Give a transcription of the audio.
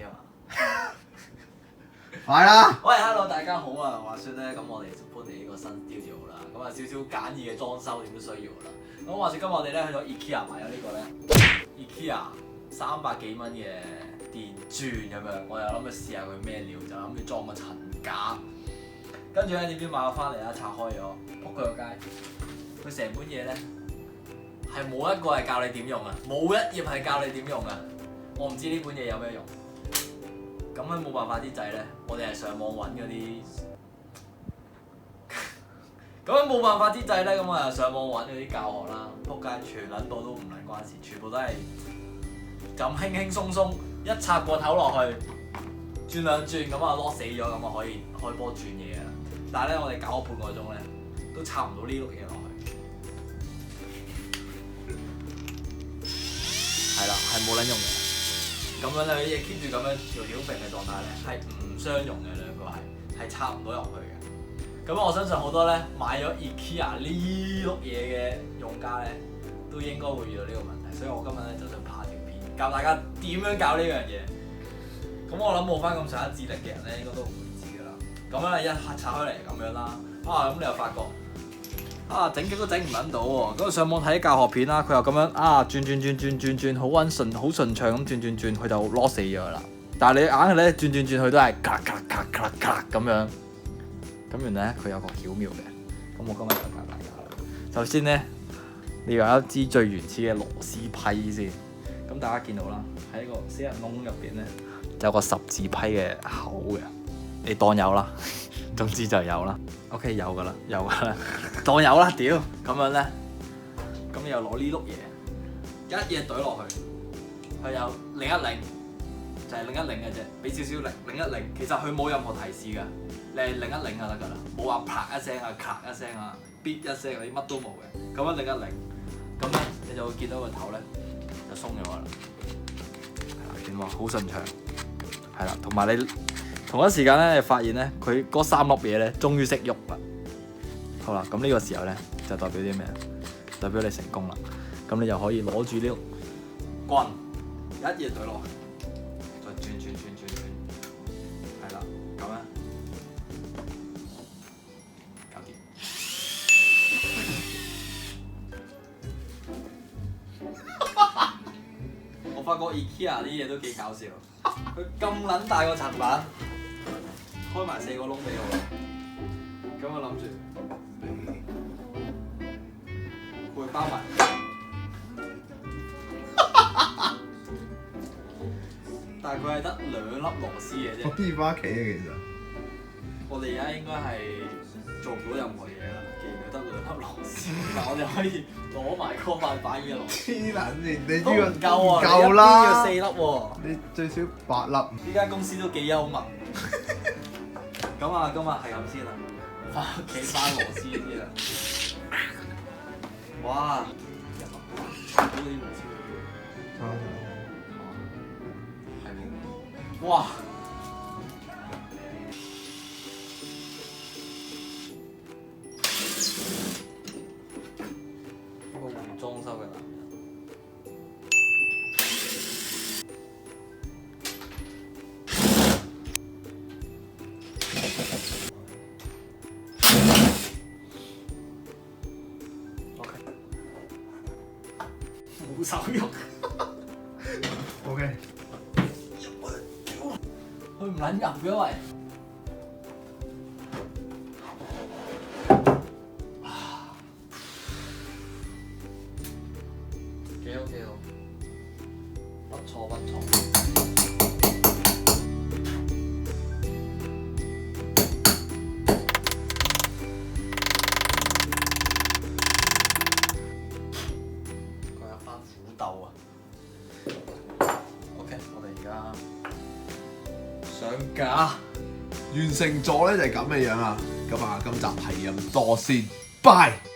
OK 嘛？快啦！喂，hello，大家好啊！話説咧，咁我哋就搬嚟呢個新 studio 啦，咁啊少少簡易嘅裝修點都需要啦。咁話説今日我哋咧去咗 IKEA 買咗呢個咧 IKEA 300幾蚊嘅電鑽咁樣，我又諗住試下佢咩料，就諗住裝個層架。跟住咧點知買咗翻嚟啦，拆開咗，仆佢個街！佢成本嘢咧係冇一個係教你點用啊，冇一頁係教你點用啊！我唔知呢本嘢有咩用。咁咧冇辦法之際咧，我哋係上網揾嗰啲。咁樣冇辦法之際咧，咁我又上網揾嗰啲教學啦。仆街全撚部都唔撚關事，全部都係就咁輕輕鬆鬆一插個頭落去，轉兩轉咁啊，lock 死咗咁啊可以開波轉嘢啦。但係咧，我哋搞咗半個鐘咧，都插唔到呢碌嘢落去。係啦，係冇撚用嘅。咁樣咧，亦 keep 住咁樣條條揈嘅狀態咧，係唔相容嘅兩個係插唔到入去嘅。咁我相信好多咧買咗 IKEA 呢碌嘢嘅用家咧，都應該會遇到呢個問題。所以我今日咧就想拍條片教大家點樣搞呢樣嘢。咁我諗冇翻咁上下智力嘅人咧，應該都唔會知㗎啦。咁樣咧一拆開嚟咁樣啦，咁你又發覺。整極都整唔撚到喎，咁上網睇教學片啦，佢又咁樣轉，好溫順，好順暢咁轉，佢就攞死咗啦。但係你硬係咧轉，佢都係咔咁樣。咁原來咧佢有個巧妙嘅，咁我今日就教大家啦。首先咧，你要有一支最原始嘅螺絲批先。咁大家見到啦，喺個死人窿入邊咧，就有個十字批嘅口嘅，你當有啦。總之就有啦 ，OK 有噶啦，當有啦，屌咁樣咧，咁你又攞呢碌嘢，一嘢懟落去，佢又擰一擰，就係擰一擰嘅啫，俾少少力，擰一擰，其實佢冇任何提示噶，你係擰一擰就得噶啦，冇話啪一聲啊、咔一聲啊、咇一聲嗰啲乜都冇嘅，咁樣擰一擰，咁咧你就會見到個頭咧就鬆咗啦，係啦，見喎好順暢，係啦，同埋你。同一時間咧，你發現咧，佢嗰3粒嘢咧，終於識喐啦。好啦，咁呢個時候咧，就代表啲咩？代表你成功啦。咁你就可以攞住呢個棍，一嘢懟落去，再轉，係啦，咁樣搞掂。我發覺 IKEA 啲嘢都幾搞笑，佢咁撚大個層板。開埋4個窿俾我，咁我諗住會包埋，但係佢係得2粒螺絲嘅啫。我邊翻屋企嘅其實。我哋而家應該係做唔到任何嘢啦，既然佢得2粒螺絲，但我哋可以攞埋嗰塊板嘅螺絲。黐撚線，你呢都個唔夠啊！夠啦，要4粒喎。你最少8粒。呢間公司都幾幽默。咁啊，今日係咁先啦，翻屋企翻螺絲先啦。哇！嗰啲螺絲係咩？哇！一個會裝修嘅男人。冇手喐。OK。佢唔撚入嘅喂。幾好，不錯。OK， 我哋而家上架完成咗咧就係咁嘅樣啦。咁啊，今集係咁多先，拜。